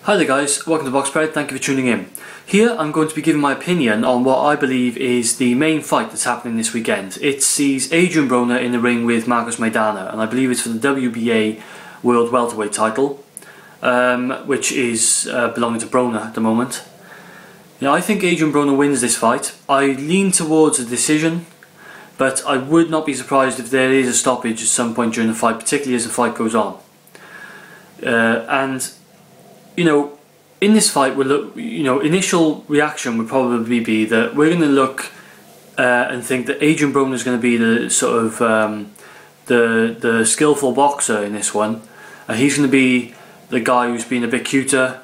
Hi there guys, welcome to Box Spread, thank you for tuning in. Here I'm going to be giving my opinion on what I believe is the main fight that's happening this weekend. It sees Adrien Broner in the ring with Maidana, and I believe it's for the WBA World Welterweight title, which is belonging to Broner at the moment. I think Adrien Broner wins this fight. I lean towards a decision, but I would not be surprised if there is a stoppage at some point during the fight, particularly as the fight goes on. In this fight, we'll look, initial reaction would probably be that we're going to look and think that Adrien Broner is going to be the sort of the skillful boxer in this one. He's going to be the guy who's been a bit cuter.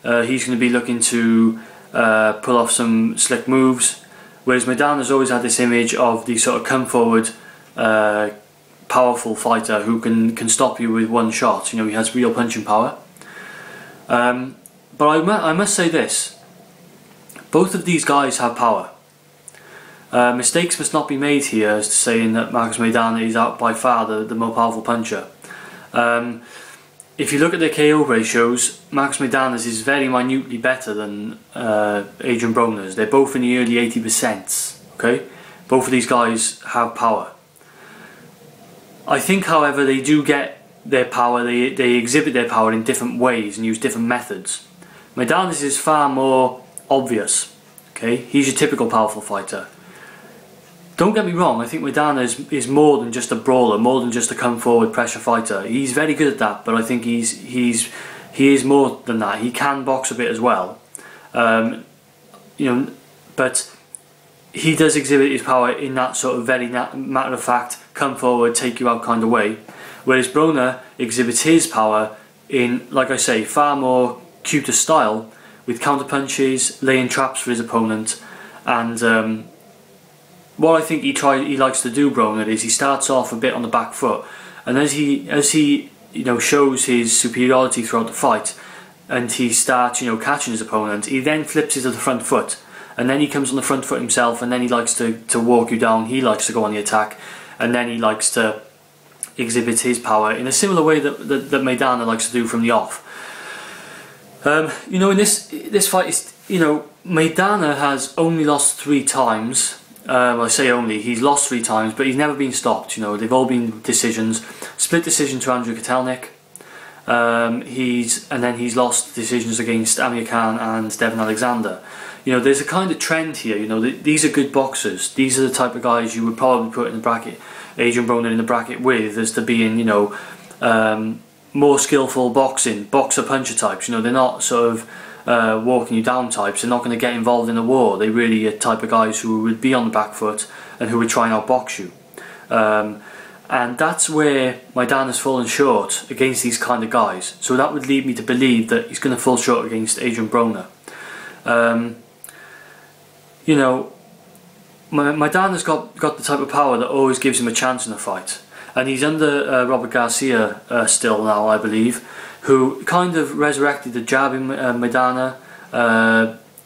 He's going to be looking to pull off some slick moves, whereas Maidana's always had this image of the sort of come forward, powerful fighter who can stop you with one shot. He has real punching power. But I must say this, both of these guys have power. Mistakes must not be made here as to saying that Maidana is out by far the more powerful puncher. If you look at their KO ratios, Maidana's is very minutely better than Adrien Broner's. They're both in the early 80%. Okay, both of these guys have power. I think, however, they do get their power, they exhibit their power in different ways and use different methods. Maidana's is far more obvious. Okay, he's your typical powerful fighter. Don't get me wrong, I think Maidana is more than just a brawler, more than just a come forward pressure fighter. He's very good at that, but I think he is more than that. He can box a bit as well. But he does exhibit his power in that sort of very matter of fact, come forward, take you out kind of way. Whereas Broner exhibits his power in, like I say, far more cuter style, with counter punches, laying traps for his opponent. And what I think he likes to do, Broner, is he starts off a bit on the back foot, and as he shows his superiority throughout the fight, and he starts catching his opponent, he then flips it to the front foot, and then he comes on the front foot himself, and then he likes to walk you down. He likes to go on the attack, and then he likes to exhibit his power in a similar way that Maidana likes to do from the off. In this fight, Maidana has only lost 3 times. I say only, he's lost 3 times, but he's never been stopped. They've all been decisions. Split decision to Andrew Kotelnik. He's lost decisions against Amir Khan and Devon Alexander. There's a kind of trend here. These are good boxers. These are the type of guys you would probably put in the bracket, Adrien Broner in the bracket with, as to being, more skillful boxer puncher types. They're not sort of walking you down types. They're not going to get involved in a war. They really are the type of guys who would be on the back foot and who would try and outbox you. And that's where Maidana's fallen short against these kind of guys. So that would lead me to believe that he's going to fall short against Adrien Broner. Maidana's got the type of power that always gives him a chance in a fight. And he's under Robert Garcia still now, I believe, who kind of resurrected the jab in Maidana,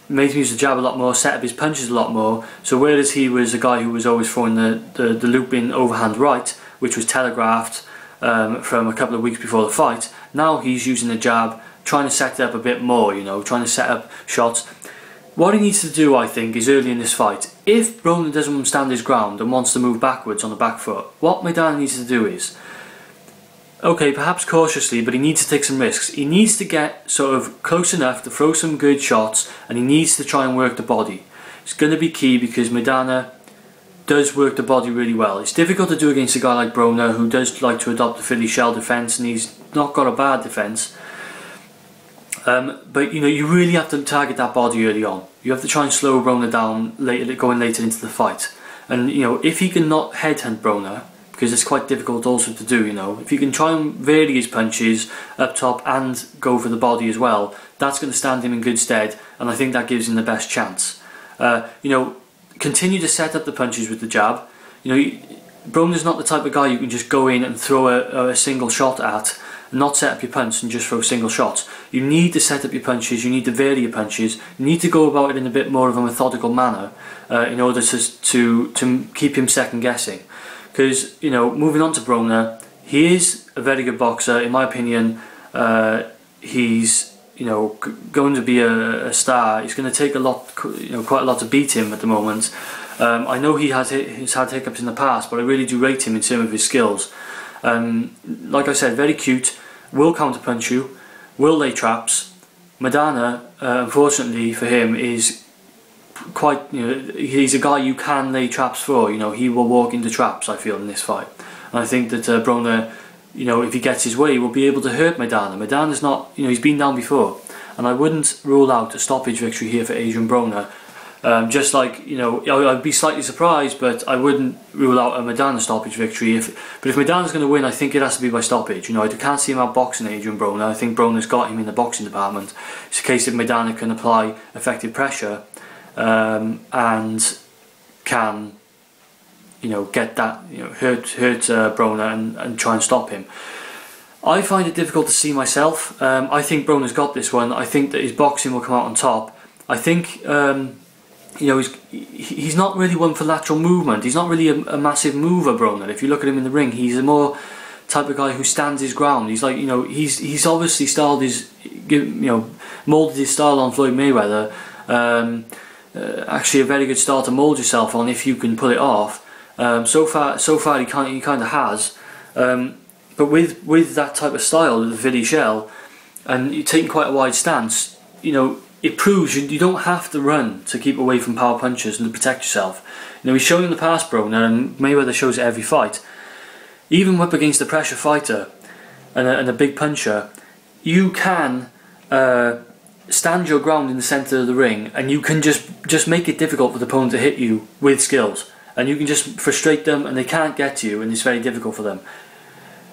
made him use the jab a lot more, set up his punches a lot more. So whereas he was a guy who was always throwing the looping overhand right, which was telegraphed from a couple of weeks before the fight, now he's using the jab, trying to set it up a bit more, trying to set up shots. What he needs to do, I think, is early in this fight, if Broner doesn't stand his ground and wants to move backwards on the back foot, what Maidana needs to do is, okay, perhaps cautiously, but he needs to take some risks. He needs to get sort of close enough to throw some good shots, and he needs to try and work the body. It's going to be key because Maidana does work the body really well. It's difficult to do against a guy like Broner, who does like to adopt the Philly shell defence, and he's not got a bad defence. But you really have to target that body early on. You have to try and slow Broner down going later into the fight. And if he can not headhunt Broner, because it's quite difficult also to do, if you can try and vary his punches up top and go for the body as well, that's going to stand him in good stead, and I think that gives him the best chance. Continue to set up the punches with the jab. Broner's not the type of guy you can just go in and throw a single shot at, not set up your punch and just throw single shots. You need to set up your punches, you need to vary your punches, you need to go about it in a bit more of a methodical manner in order to keep him second guessing. Because, moving on to Broner, he is a very good boxer, in my opinion. He's going to be a star. It's going to take a lot, quite a lot to beat him at the moment. I know he's had hiccups in the past, but I really do rate him in terms of his skills. Like I said, very cute, will counterpunch you, will lay traps. Maidana, unfortunately for him, is quite, he's a guy you can lay traps for. He will walk into traps, I feel, in this fight. And I think that Broner, if he gets his way, will be able to hurt Maidana. Maidana's not, he's been down before. And I wouldn't rule out a stoppage victory here for Adrien Broner. Just like, I'd be slightly surprised, but I wouldn't rule out a Maidana stoppage victory. But if Maidana's going to win, I think it has to be by stoppage. I can't see him outboxing Adrien Broner. I think Broner's got him in the boxing department. It's a case that Maidana can apply effective pressure and can, get that, hurt Broner and try and stop him. I find it difficult to see myself. I think Broner's got this one. I think that his boxing will come out on top. I think. He's not really one for lateral movement. He's not really a massive mover, Broner. If you look at him in the ring, he's a more type of guy who stands his ground. He's like, he's obviously styled his, moulded his style on Floyd Mayweather. Actually, a very good style to mould yourself on if you can pull it off. So far, he kind of has. But with that type of style, the Philly shell, and you're taking quite a wide stance, it proves you don't have to run to keep away from power punches and to protect yourself. He's shown in the past, Broner, and Mayweather shows it every fight. Even up against a pressure fighter and a big puncher, you can stand your ground in the centre of the ring, and you can just make it difficult for the opponent to hit you with skills. And you can just frustrate them, and they can't get to you, and it's very difficult for them.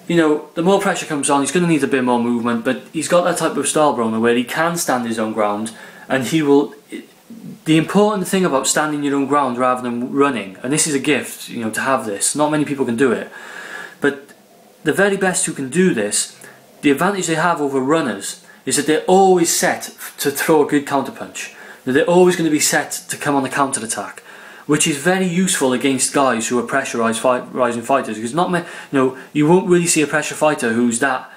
The more pressure comes on, he's going to need a bit more movement, but he's got that type of style, Broner, where he can stand his own ground, and he will. The important thing about standing your own ground rather than running, and this is a gift, to have this. Not many people can do it, but the very best who can do this, the advantage they have over runners is that they're always set to throw a good counterpunch. They're always going to be set to come on the counter attack, which is very useful against guys who are pressurised rising fighters. Because you won't really see a pressure fighter who's that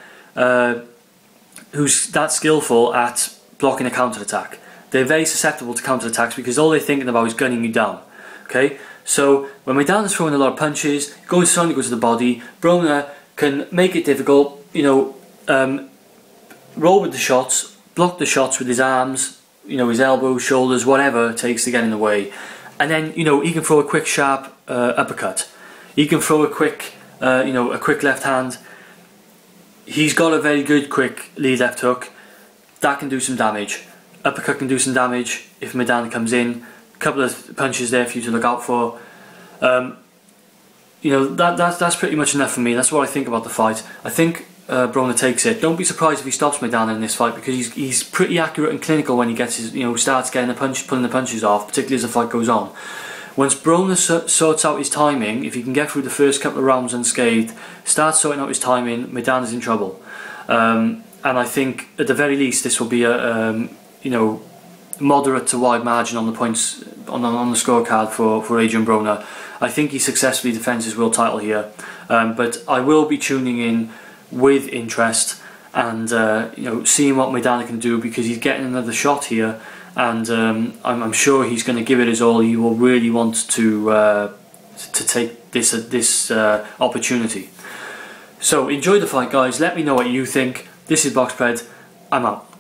skillful at blocking a counter attack. They're very susceptible to counter attacks because all they're thinking about is gunning you down. Okay, so when Maidana's throwing a lot of punches, trying to go to the body, Broner can make it difficult. Roll with the shots, block the shots with his arms, his elbows, shoulders, whatever it takes to get in the way. And then, he can throw a quick, sharp uppercut. He can throw a quick left hand. He's got a very good, quick lead left hook. That can do some damage. Uppercut can do some damage if Maidana comes in. A couple of punches there for you to look out for. That's pretty much enough for me. That's what I think about the fight. I think Broner takes it. Don't be surprised if he stops Maidana in this fight, because he's pretty accurate and clinical when he gets his, starts getting pulling the punches off, particularly as the fight goes on. Once Broner sorts out his timing, if he can get through the first couple of rounds unscathed, starts sorting out his timing, Maidana's in trouble. And I think at the very least this will be a moderate to wide margin on the points on the scorecard for Adrien Broner. I think he successfully defends his world title here, but I will be tuning in with interest and seeing what Maidana can do, because he's getting another shot here, and I'm sure he's going to give it his all. He will really want to take this opportunity. So enjoy the fight, guys. Let me know what you think. This is BoxPred. I'm out.